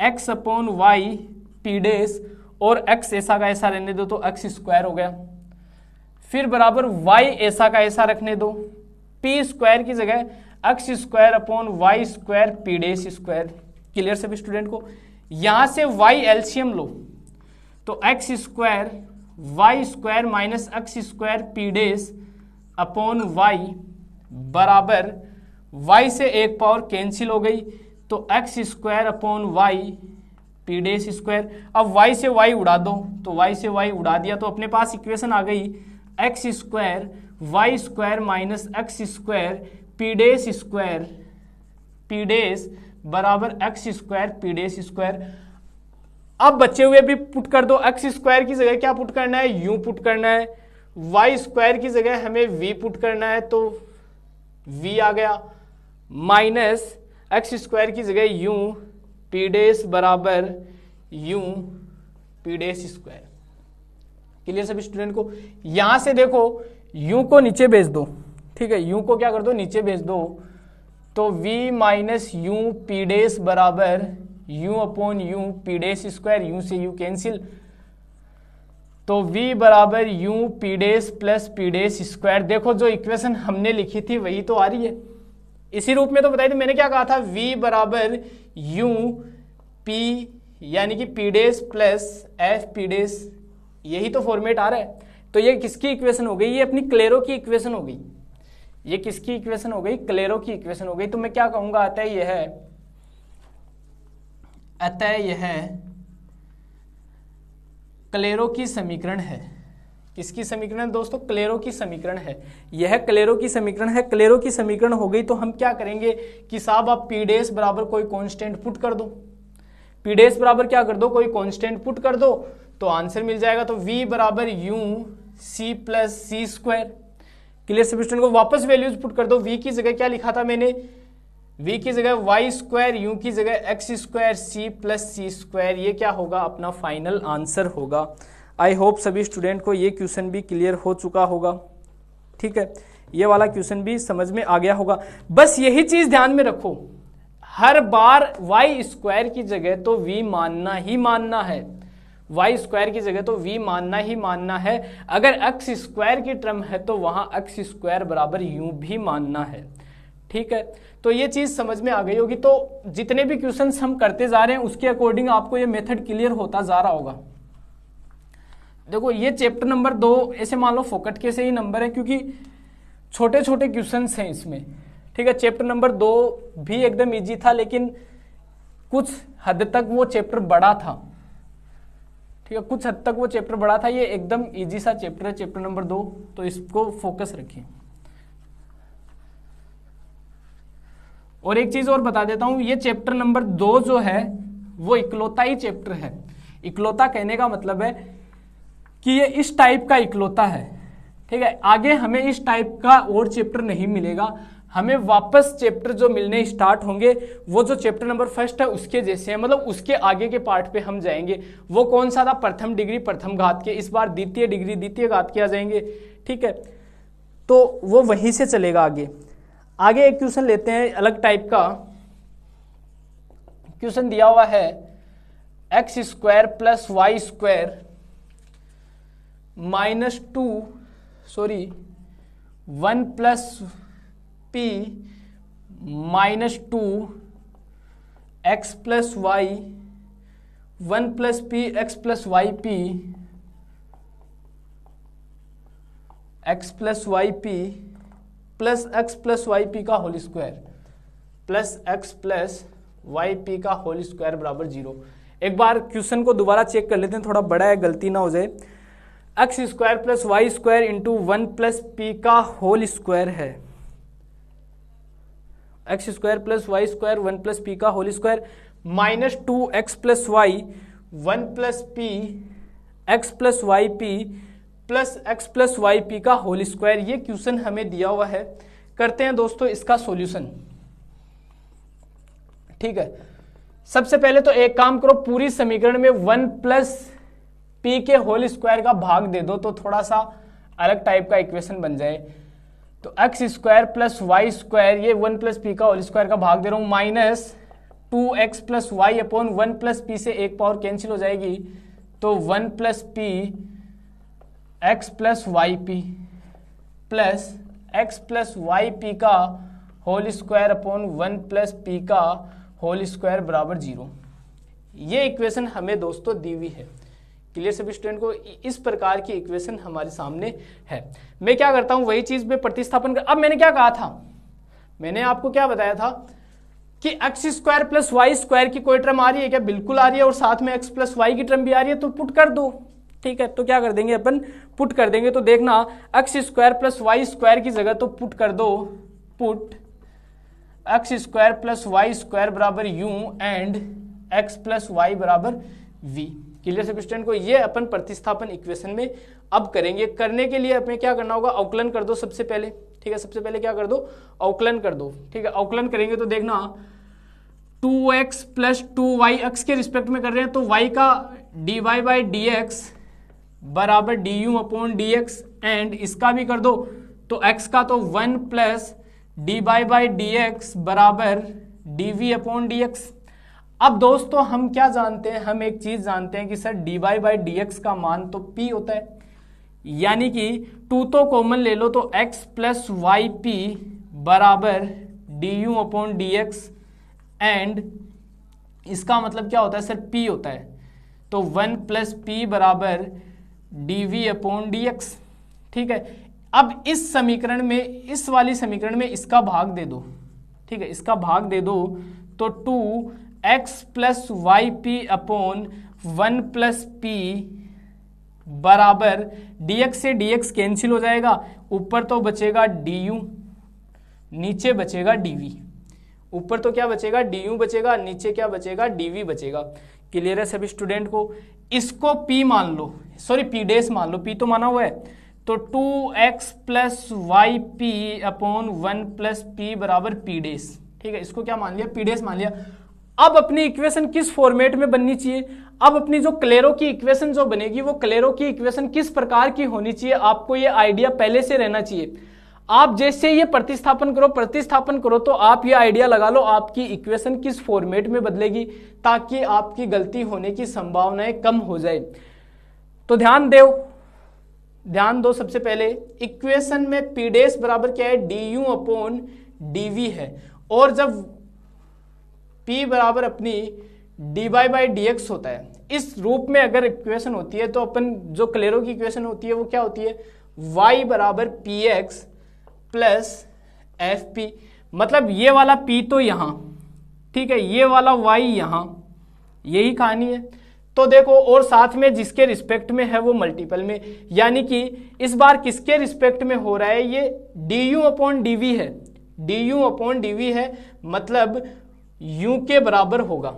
Speaker 1: एक्स अपॉन वाई पी डेस, और एक्स ऐसा का ऐसा रहने दो तो एक्स स्क्वायर हो गया। फिर बराबर वाई ऐसा का ऐसा रखने दो, पी स्क्वायर की जगह x square upon y square p dash square. Clear सभी स्टूडेंट को? यहां से वाई एलसीएम लो तो x square y square minus x square p dash upon y बराबर वाई से एक पावर कैंसिल हो गई तो x square upon y p dash square. अब वाई से वाई उड़ा दो तो वाई से वाई उड़ा दिया तो अपने पास इक्वेशन आ गई x square y square minus x square p dash square p dash बराबर x square p dash square. अब बचे हुए भी पुट कर दो, एक्स स्क्वायर की जगह क्या पुट करना है, यू पुट करना है, वाई स्क्वायर की जगह हमें वी पुट करना है तो वी आ गया, माइनस एक्स स्क्वायर की जगह यू पी डेस बराबर you p dash square. Clear सभी स्टूडेंट को? यहां से देखो यू को नीचे भेज दो, ठीक है, यू को क्या कर दो नीचे भेज दो तो v minus u p dash बराबर u upon u p dash square, u से u कैंसिल तो v बराबर u p dash plus p dash square. देखो जो इक्वेशन हमने लिखी थी वही तो आ रही है, इसी रूप में तो बताई थी। मैंने क्या कहा था, v बराबर u p यानी कि p dash plus f p dash, यही तो फॉर्मेट आ रहा है। तो ये किसकी इक्वेशन हो गई, ये अपनी क्लेरो की इक्वेशन हो गई। ये किसकी इक्वेशन हो गई, क्लेरो की इक्वेशन हो गई। तो मैं क्या कहूंगा, अतः यह क्लेरो की समीकरण है। किसकी समीकरण है दोस्तों, क्लेरो की समीकरण है। यह क्लेरो की समीकरण है। क्लेरो की समीकरण हो गई तो हम क्या करेंगे कि साहब आप पी डेस बराबर कोई कांस्टेंट पुट कर दो, पी डेस बराबर क्या कर दो, कोई कांस्टेंट पुट कर दो तो आंसर मिल जाएगा। तो v बराबर यू सी प्लस सी स्क्वायर। क्लियर सभी स्टूडेंट को? वापस वैल्यूज पुट कर दो, v की जगह क्या लिखा था मैंने, v की जगह वाई स्क्वायर, यू की जगह एक्स स्क्वायर सी प्लस सी स्क्वायर। ये क्या होगा, अपना फाइनल आंसर होगा। आई होप सभी स्टूडेंट को ये क्वेश्चन भी क्लियर हो चुका होगा। ठीक है, ये वाला क्वेश्चन भी समझ में आ गया होगा। बस यही चीज ध्यान में रखो, हर बार वाई स्क्वायर की जगह तो v मानना ही मानना है, वाई स्क्वायर की जगह तो v मानना ही मानना है। अगर एक्स स्क्वायर की टर्म है तो वहां एक्स स्क्वायर बराबर यू भी मानना है। ठीक है, तो ये चीज समझ में आ गई होगी। तो जितने भी क्वेश्चंस हम करते जा रहे हैं उसके अकॉर्डिंग आपको ये मेथड क्लियर होता जा रहा होगा। देखो ये चैप्टर नंबर 2 ऐसे मान लो फोकट के से ही नंबर है क्योंकि छोटे छोटे क्वेश्चंस हैं इसमें। ठीक है, चैप्टर नंबर 2 भी एकदम इजी था लेकिन कुछ हद तक वो चैप्टर बड़ा था। ठीक है, कुछ हद तक वो चैप्टर बड़ा था। ये एकदम इजी सा चैप्टर है, चैप्टर नंबर 2, तो इसको फोकस रखिए। और एक चीज और बता देता हूं, ये चैप्टर नंबर 2 जो है वो इकलौता ही चैप्टर है। इकलौता कहने का मतलब है कि ये इस टाइप का इकलौता है। ठीक है, आगे हमें इस टाइप का और चैप्टर नहीं मिलेगा। हमें वापस चैप्टर जो मिलने स्टार्ट होंगे वो जो चैप्टर नंबर 1 है उसके जैसे है, मतलब उसके आगे के पार्ट पे हम जाएंगे। वो कौन सा था, प्रथम डिग्री प्रथम घात के, इस बार द्वितीय डिग्री द्वितीय घात के आ जाएंगे। ठीक है, तो वो वहीं से चलेगा आगे। आगे एक क्वेश्चन लेते हैं अलग टाइप का। क्वेश्चन दिया हुआ है x square plus Y square minus 1 plus p minus 2 x plus y 1 plus p x plus Y p x plus Y p plus x plus Y p का whole square plus x plus Y p का whole square बराबर 0। एक बार question को दोबारा check कर लेते हैं, थोड़ा बड़ा है, गलती ना हो जाए। X square plus Y square into 1 plus p का होल स्क्वायर है। X square plus Y square 1 plus p का whole square minus 2 x plus y 1 plus p x plus Y p plus x plus Y p का whole square. ये question हमें दिया हुआ है। करते हैं दोस्तों इसका सॉल्यूशन। ठीक है, सबसे पहले तो एक काम करो, पूरी समीकरण में 1 प्लस पी के होल स्क्वायर का भाग दे दो तो थोड़ा सा अलग टाइप का इक्वेशन बन जाए, तो x square plus Y square, ये 1 प्लस पी का होल स्क्वायर का भाग दे रहा हूँ, minus 2x plus Y upon 1 plus p से एक पावर कैंसिल हो जाएगी, तो 1 plus p x plus Y p plus x plus Y p का whole square upon 1 plus p का होल स्क्वायर बराबर 0। ये इक्वेशन हमें दोस्तों दी हुई है। क्लियर सभी स्टूडेंट को? इस प्रकार की इक्वेशन हमारे सामने है। मैं क्या करता हूं, वही चीज में प्रतिस्थापन कर। अब मैंने क्या कहा था, मैंने आपको क्या बताया था कि X square plus Y square की कोई टर्म आ रही है क्या? बिल्कुल आ रही है, और साथ में एक्स प्लस वाई की टर्म भी आ रही है, तो पुट कर दो। ठीक है, तो क्या कर देंगे अपन, पुट कर देंगे। तो देखना x square plus Y square की जगह तो पुट कर दो, put x square plus Y square बराबर u and x plus y बराबर वी। क्लियर सभी स्टूडेंट को? ये अपन प्रतिस्थापन इक्वेशन में अब करेंगे। करने के लिए हमें क्या करना होगा, अवकलन कर दो सबसे पहले। ठीक है, सबसे पहले क्या कर दो, अवकलन कर दो। ठीक है, अवकलन करेंगे तो देखना 2x प्लस 2y x के रिस्पेक्ट में कर रहे हैं, तो y का dy बाई डी एक्स बराबर d you upon D x, and इसका भी कर दो, तो x का तो 1 plus d Y by D x बराबर D we upon D x. अब दोस्तों हम क्या जानते हैं, हम एक चीज जानते हैं कि sir D Y by D X का मान तो p होता है, यानी कि 2 तो कॉमन ले लो, तो x प्लस वाई पी बराबर d you upon D x, and इसका मतलब क्या होता है सर, p होता है, तो 1 प्लस पी बराबर D we upon D X. ठीक है, अब इस समीकरण में, इस वाली समीकरण में इसका भाग दे दो। ठीक है, इसका भाग दे दो, तो 2x plus Y P upon 1 plus P बराबर dx से dx कैंसिल हो जाएगा, ऊपर तो बचेगा du, नीचे बचेगा dv। ऊपर तो क्या बचेगा, du बचेगा, नीचे क्या बचेगा, dv बचेगा। क्लियर है सभी स्टूडेंट को? इसको p मान लो, सॉरी p डेस मान लो, p तो माना हुआ है, तो 2x plus Y P upon 1 plus P बराबर p डेस। ठीक है, इसको क्या मान लिया, p डेस मान लिया। अब अपनी इक्वेशन किस फॉर्मेट में बननी चाहिए, अब अपनी जो क्लेरो की इक्वेशन जो बनेगी, वो क्लेरो की इक्वेशन किस प्रकार की होनी चाहिए, आपको ये आइडिया पहले से रहना चाहिए। आप जैसे ये प्रतिस्थापन करो तो आप ये आइडिया लगा लो आपकी इक्वेशन किस फॉर्मेट में बदलेगी, ताकि आपकी गलती होने की संभावनाएं कम हो जाए। तो ध्यान दो सबसे पहले इक्वेशन में पी डेस बराबर क्या है, D you upon D we है, और जब p बराबर अपनी dy बाई डी एक्स होता है, इस रूप में अगर इक्वेशन होती है, तो अपन जो क्लेरो की इक्वेशन होती है वो क्या होती है, y बराबर P x plus f P. मतलब ये वाला p तो यहाँ, ठीक है, ये वाला y यहाँ, यही कहानी है। तो देखो, और साथ में जिसके रिस्पेक्ट में है वो मल्टीपल में, यानी कि इस बार किसके रिस्पेक्ट में हो रहा है, ये d you upon D we है, D you upon D we है, मतलब u के बराबर होगा।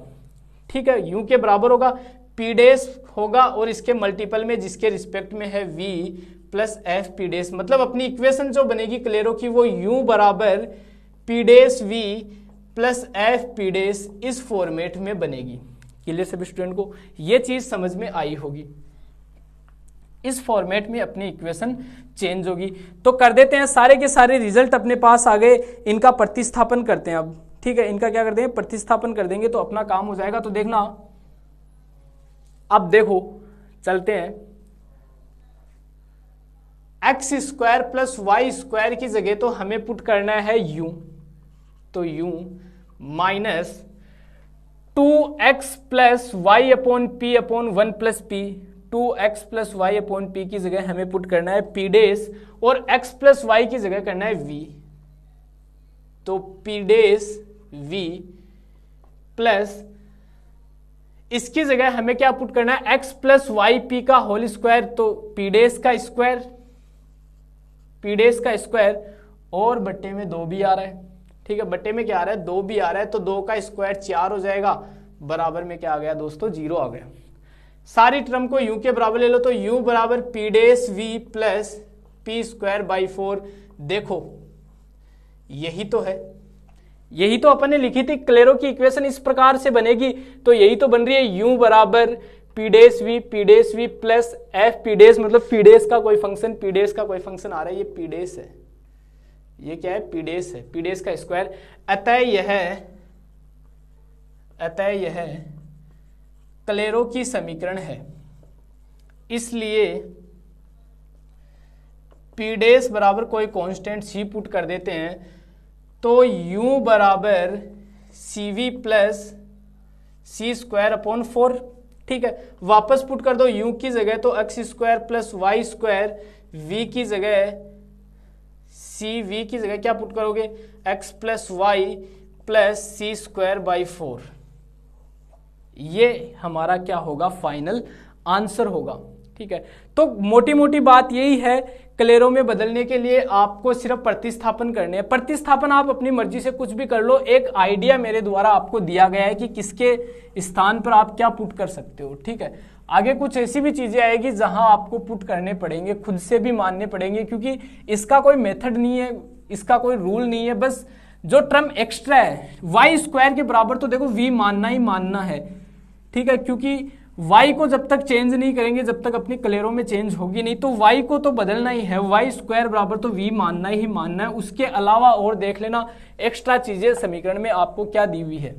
Speaker 1: ठीक है, u के बराबर होगा, p डेस होगा, और इसके मल्टीपल में जिसके रिस्पेक्ट में है v plus f p dash. मतलब अपनी इक्वेशन जो बनेगी क्लेरो की, वो u बराबर p dash v plus f p डेस इस फॉर्मेट में बनेगी। क्लियर सभी स्टूडेंट को? ये चीज समझ में आई होगी। इस फॉर्मेट में अपनी इक्वेशन चेंज होगी। तो कर देते हैं, सारे के सारे रिजल्ट अपने पास आ गए, इनका प्रतिस्थापन करते हैं अब। ठीक है, इनका क्या कर देंगे, प्रतिस्थापन कर देंगे, तो अपना काम हो जाएगा। तो देखना, अब देखो चलते हैं, X square plus Y square की जगह तो हमें पुट करना है u, तो u minus 2x plus Y upon P upon 1 plus P, 2x plus Y upon P की जगह हमें पुट करना है p डेस, और x प्लस वाई की जगह करना है v, तो p डेस v प्लस इसकी जगह हमें क्या पुट करना है, x प्लस वाई पी का होल स्क्वायर, तो p डेस का स्क्वायर, p डेस का स्क्वायर, और बट्टे में 2 भी आ रहा है। ठीक है, बट्टे में क्या आ रहा है, 2 भी आ रहा है, तो 2 का स्क्वायर 4 हो जाएगा, बराबर में क्या आ गया दोस्तों, 0 आ गया। सारी टर्म को u के बराबर ले लो, तो u बराबर p dash v plus p square by 4। देखो यही तो है, यही तो अपन ने लिखी थी, क्लेरो की इक्वेशन इस प्रकार से बनेगी, तो यही तो बन रही है, u बराबर p dash v plus f p dash, मतलब पी डेस का कोई फंक्शन, पी डेस का कोई फंक्शन आ रहा है, ये पी डेस है, ये क्या है, पी डेस है, पी डेस का स्क्वायर। अतः यह क्लेरो की समीकरण है, इसलिए पी डेस बराबर कोई कांस्टेंट सी पुट कर देते हैं, तो u बराबर सी वी प्लस सी स्क्वायर अपॉन 4। ठीक है, वापस पुट कर दो u की जगह तो x square plus Y square, v की जगह सी, v की जगह क्या पुट करोगे, x plus Y plus C square by 4। ये हमारा क्या होगा, फाइनल आंसर होगा। ठीक है, तो मोटी मोटी बात यही है, क्लेरो में बदलने के लिए आपको सिर्फ प्रतिस्थापन करने हैं। प्रतिस्थापन आप अपनी मर्जी से कुछ भी कर लो, एक आइडिया मेरे द्वारा आपको दिया गया है कि किसके स्थान पर आप क्या पुट कर सकते हो। ठीक है, आगे कुछ ऐसी भी चीजें आएगी जहां आपको पुट करने पड़ेंगे, खुद से भी मानने पड़ेंगे, क्योंकि इसका कोई मेथड नहीं है, इसका कोई रूल नहीं है, बस जो टर्म एक्स्ट्रा है वाई स्क्वायर के बराबर, तो देखो वी मानना ही मानना है। ठीक है, क्योंकि y को जब तक चेंज नहीं करेंगे, जब तक अपनी क्लेरो में चेंज होगी नहीं, तो y को तो बदलना ही है, वाई स्क्वायर बराबर तो v मानना ही मानना है। उसके अलावा और देख लेना एक्स्ट्रा चीजें समीकरण में आपको क्या दी हुई है,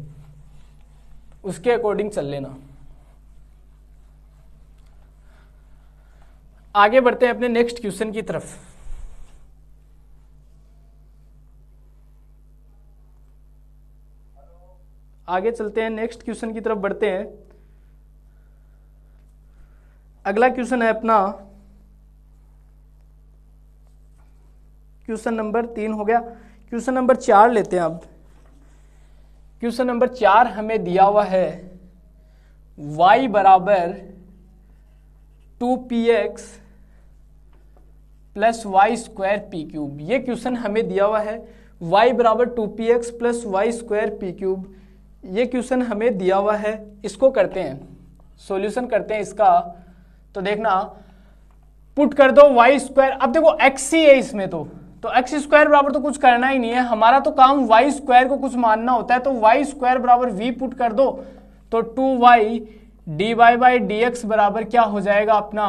Speaker 1: उसके अकॉर्डिंग चल लेना। आगे बढ़ते हैं अपने नेक्स्ट क्वेश्चन की तरफ। आगे चलते हैं, नेक्स्ट क्वेश्चन की तरफ बढ़ते हैं। अगला क्वेश्चन है अपना क्वेश्चन नंबर 3 हो गया, क्वेश्चन नंबर 4 लेते हैं अब। क्वेश्चन नंबर 4 हमें दिया हुआ है y बराबर 2px plus Y square P cube. ये क्वेश्चन हमें दिया हुआ है, y बराबर 2px plus Y square P cube, ये क्वेश्चन हमें दिया हुआ है। इसको करते हैं, सॉल्यूशन करते हैं इसका। तो देखना, पुट कर दो वाई स्क्वायर, अब देखो एक्स ही है इसमें, तो एक्स स्क्वायर बराबर तो कुछ करना ही नहीं है, हमारा तो काम वाई स्क्वायर को कुछ मानना होता है। तो वाई स्क्वायर बराबर वी पुट कर दो, तो 2y dy बाई dx बराबर क्या हो जाएगा अपना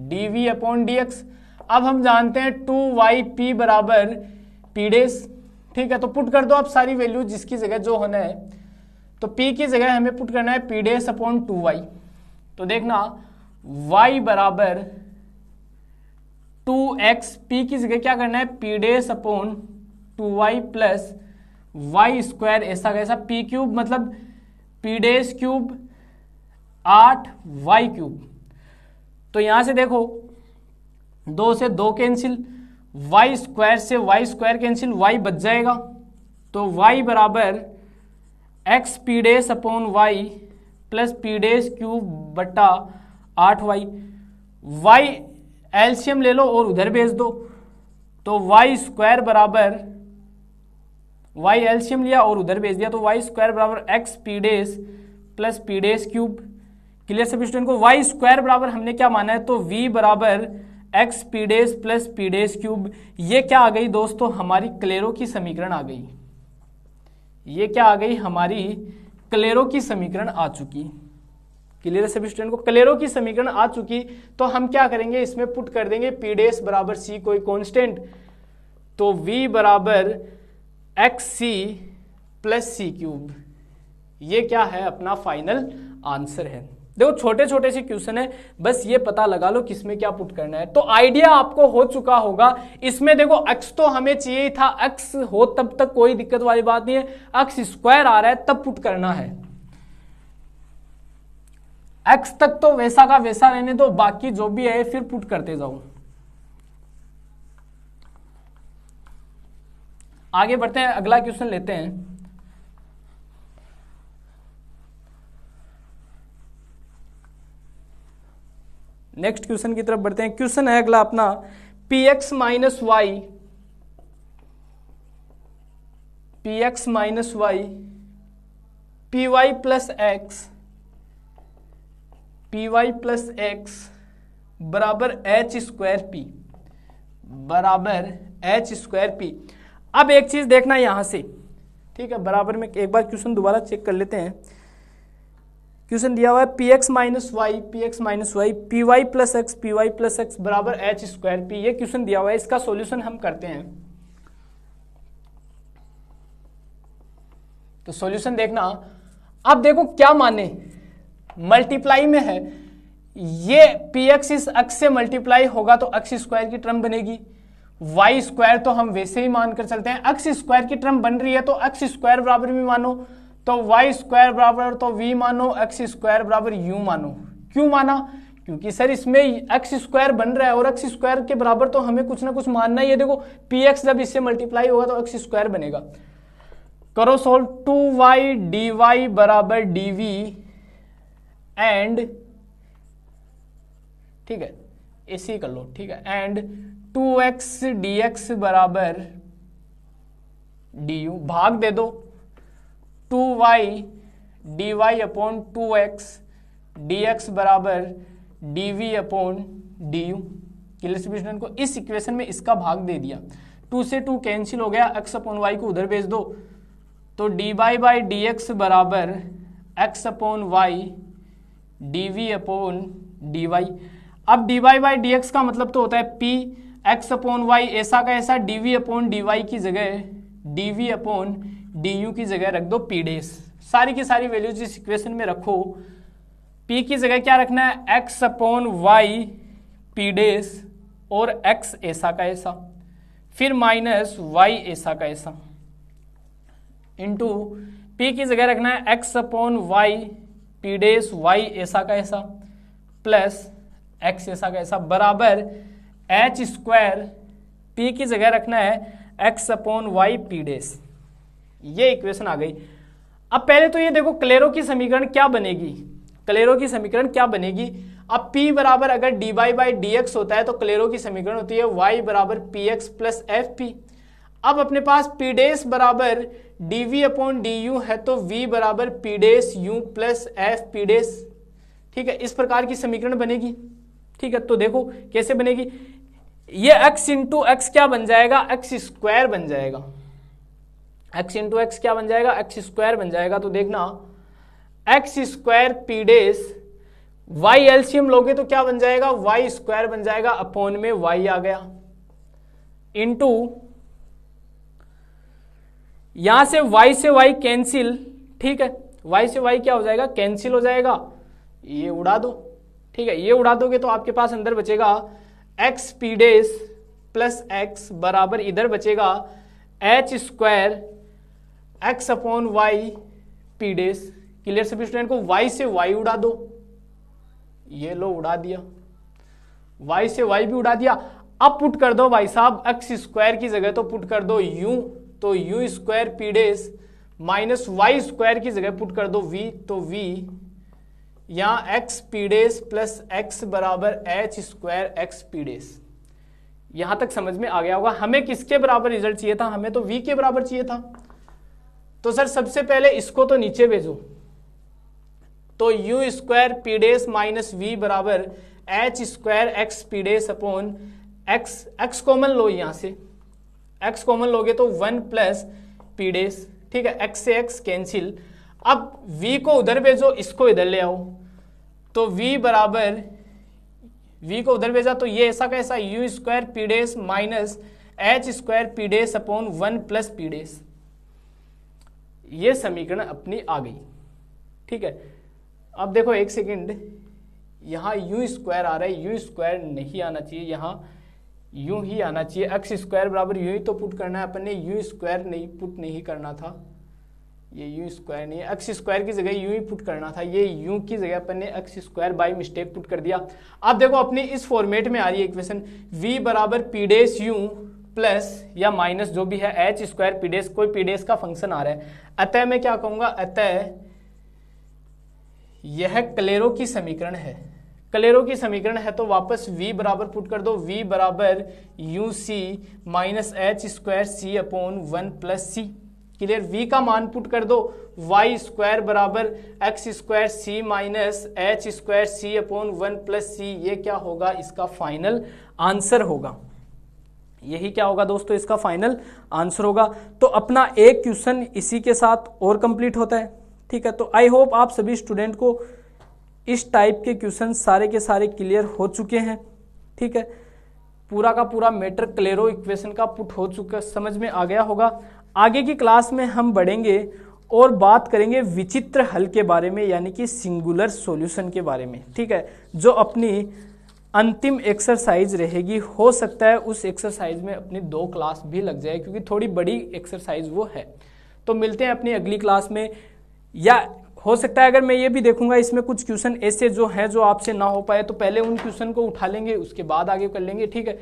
Speaker 1: dv अपॉन dx। अब हम जानते हैं 2yp बराबर p डेस। ठीक है, तो पुट कर दो आप सारी वैल्यू जिसकी जगह जो होना है, तो p की जगह हमें पुट करना है p डेस अपॉन 2y। तो देखना y बराबर 2x, p की जगह क्या करना है p dash upon 2y plus Y square ऐसा कैसा p क्यूब, मतलब p dash cube 8y cube. तो यहां से देखो 2 से 2 कैंसिल, y स्क्वायर से y स्क्वायर कैंसिल, y बच जाएगा। तो y बराबर x p dash upon y plus p dash cube बटा 8y। y एलसीएम ले लो और उधर भेज दो, तो y स्क्वायर बराबर, y एलसीएम लिया और उधर भेज दिया, तो y स्क्वायर बराबर x p dash plus p dash cube. Clear सभी स्टूडेंट को? y स्क्वायर बराबर हमने क्या माना है, तो v बराबर x p dash plus p dash cube. ये क्या आ गई दोस्तों, हमारी क्लेरो की समीकरण आ गई। ये क्या आ गई, हमारी क्लेरो की समीकरण आ चुकी। क्लियर है सभी स्टूडेंट को? क्लेरो की समीकरण आ चुकी, तो हम क्या करेंगे, इसमें पुट कर देंगे p डेस बराबर c कोई कांस्टेंट, तो v बराबर xc प्लस c क्यूब। ये क्या है, अपना फाइनल आंसर है। देखो छोटे छोटे से क्वेश्चन है, बस ये पता लगा लो किसमें क्या पुट करना है, तो आइडिया आपको हो चुका होगा। इसमें देखो x तो हमें चाहिए था, x हो तब तक कोई दिक्कत वाली बात नहीं है, x स्क्वायर आ रहा है तब पुट करना है। x तक तो वैसा का वैसा रहने दो, बाकी जो भी है फिर पुट करते जाओ। आगे बढ़ते हैं, अगला क्वेश्चन लेते हैं। नेक्स्ट क्वेश्चन की तरफ बढ़ते हैं। क्वेश्चन है अगला अपना px minus Y, px minus Y, py plus X, py plus X बराबर h स्क्वायर p, बराबर h स्क्वायर p। अब एक चीज देखना यहां से, ठीक है, बराबर में एक बार क्वेश्चन दोबारा चेक कर लेते हैं। क्वेश्चन दिया हुआ है P X minus Y P Y plus X बराबर एच स्क्वायर पी, ये क्वेश्चन दिया हुआ है। इसका सॉल्यूशन हम करते हैं। तो सॉल्यूशन देखना, अब देखो क्या माने, मल्टीप्लाई में है, ये पी एक्स इस अक्ष से मल्टीप्लाई होगा तो एक्स स्क्वायर की टर्म बनेगी, वाई स्क्वायर तो हम वैसे ही मानकर चलते हैं, एक्स स्क्वायर की टर्म बन रही है तो एक्स स्क्वायर बराबर भी मानो, तो वाई स्क्वायर बराबर तो वी मानो, एक्स स्क्वायर बराबर यू मानो। क्यों माना? क्योंकि सर इसमें एक्स स्क्वायर बन रहा है और एक्स स्क्वायर के बराबर तो हमें कुछ ना कुछ मानना ही है। देखो पी एक्स जब इससे मल्टीप्लाई होगा तो एक्स स्क्वायर बनेगा। करो सोल्व, 2y dy बराबर dv एंड, ठीक है ऐसे ही कर लो, ठीक है, एंड 2x dx बराबर du, भाग दे दो 2y dy upon 2x dx बराबर dv upon du। Clear student को इस इक्वेशन में इसका भाग दे दिया, 2 से 2 कैंसिल हो गया, x अपॉन y को उधर भेज दो, तो dy बाई dx बराबर x upon y dv upon dy। अब dy बाई dx का मतलब तो होता है p, x अपॉन y ऐसा का ऐसा, dv अपॉन dy की जगह dv अपॉन du की जगह रख दो p डेस। सारी की सारी वैल्यूज इस इक्वेशन में रखो, p की जगह क्या रखना है, x अपॉन y p डेस और x ऐसा का ऐसा, फिर माइनस y ऐसा का ऐसा, इंटू p की जगह रखना है x अपॉन y p डेस y ऐसा का ऐसा प्लस x ऐसा का ऐसा बराबर h स्क्वायर, p की जगह रखना है x upon y p dash. ये इक्वेशन आ गई। अब पहले तो ये देखो क्लेरो की समीकरण क्या बनेगी, क्लेरो की समीकरण क्या बनेगी। अब p बराबर अगर dy बाई dx होता है तो क्लेरो की समीकरण होती है y बराबर px प्लस fp। अब अपने पास p डेस बराबर dv अपॉन du है तो v बराबर p डेस u plus f p dash, ठीक है, इस प्रकार की समीकरण बनेगी। ठीक है, तो देखो कैसे बनेगी, ये x इंटू एक्स क्या बन जाएगा, x स्क्वायर बन जाएगा, x इंटू एक्स क्या बन जाएगा, x स्क्वायर बन जाएगा। तो देखना x स्क्वायर p डेस, y एलसीएम लोगे तो क्या बन जाएगा, y स्क्वायर बन जाएगा, अपॉन में y आ गया, इंटू यहां से y कैंसिल, ठीक है, y से y क्या हो जाएगा, कैंसिल हो जाएगा, ये उड़ा दो, ठीक है, ये उड़ा दोगे तो आपके पास अंदर बचेगा x p dash plus x बराबर इधर बचेगा h square x upon y p डेस। क्लियर सभी स्टूडेंट को, y से y उड़ा दो, ये लो उड़ा दिया, y से y भी उड़ा दिया। अब पुट कर दो भाई साहब x स्क्वायर की जगह तो पुट कर दो u, तो u square p dash minus y square की जगह पुट कर दो v, तो v यहाँ x p dash plus x बराबर h स्क्वायर x p डेस। यहां तक समझ में आ गया होगा। हमें किसके बराबर रिजल्ट चाहिए था, हमें तो v के बराबर चाहिए था। तो सर सबसे पहले इसको तो नीचे भेजो, तो u square p dash minus v बराबर h square x p dash upon x common लो, यहां से x कॉमन लोगे तो 1 प्लस p डेस, ठीक है, x से x कैंसिल। अब v को उधर भेजो, इसको इधर ले आओ, तो v बराबर, v को उधर भेजा तो ये ऐसा कैसा, u square p dash minus h square p dash upon 1 plus p dash. ये समीकरण अपनी आ गई, ठीक है। अब देखो एक सेकंड, यहाँ u स्क्वायर आ रहा है, u स्क्वायर नहीं आना चाहिए, यहाँ यूं ही आना चाहिए, x स्क्वायर बराबर यूं ही तो पुट करना है अपन ने, u स्क्वायर नहीं पुट नहीं करना था, ये u स्क्वायर नहीं है, x स्क्वायर की जगह यूं ही पुट करना था, ये u की जगह अपन ने x square by mistake put कर दिया। अब देखो अपनी इस फॉर्मेट में आ रही है इक्वेशन, v बराबर p डेस u प्लस या माइनस जो भी है h स्क्वायर p डेस, कोई p डेस का फंक्शन आ रहा है। अतः मैं क्या कहूंगा, अतः यह क्लेरो की समीकरण है, क्लेरो की समीकरण है तो वापस v बराबर पुट कर दो, v बराबर U C minus H square C upon 1 plus C. Clear, v का मान पुट कर दो, y स्क्वायर बराबर x square C minus H square C upon 1 plus C. ये क्या होगा, इसका फाइनल आंसर होगा। यही क्या होगा दोस्तों, इसका फाइनल आंसर होगा। तो अपना एक क्वेश्चन इसी के साथ और कंप्लीट होता है, ठीक है। तो आई होप आप सभी स्टूडेंट को इस टाइप के क्वेश्चन सारे के सारे क्लियर हो चुके हैं। ठीक है, पूरा का पूरा मैटर क्लेरो इक्वेशन का पुट हो चुका, समझ में आ गया होगा। आगे की क्लास में हम बढ़ेंगे और बात करेंगे विचित्र हल के बारे में, यानी कि सिंगुलर सॉल्यूशन के बारे में। ठीक है, जो अपनी अंतिम एक्सरसाइज रहेगी, हो सकता है उस एक्सरसाइज में अपनी 2 क्लास भी लग जाए, क्योंकि थोड़ी बड़ी एक्सरसाइज वो है। तो मिलते हैं अपनी अगली क्लास में, या हो सकता है अगर मैं ये भी देखूंगा इसमें कुछ क्वेश्चन ऐसे जो हैं जो आपसे ना हो पाए, तो पहले उन क्वेश्चन को उठा लेंगे, उसके बाद आगे कर लेंगे। ठीक है,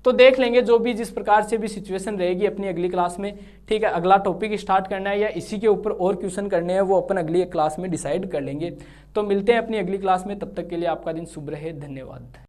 Speaker 1: तो देख लेंगे जो भी जिस प्रकार से भी सिचुएशन रहेगी अपनी अगली क्लास में। ठीक है, अगला टॉपिक स्टार्ट करना है या इसी के ऊपर और क्वेश्चन करने हैं, वो अपन अगली क्लास में डिसाइड कर लेंगे। तो मिलते हैं अपनी अगली क्लास में, तब तक के लिए आपका दिन शुभ रहे, धन्यवाद।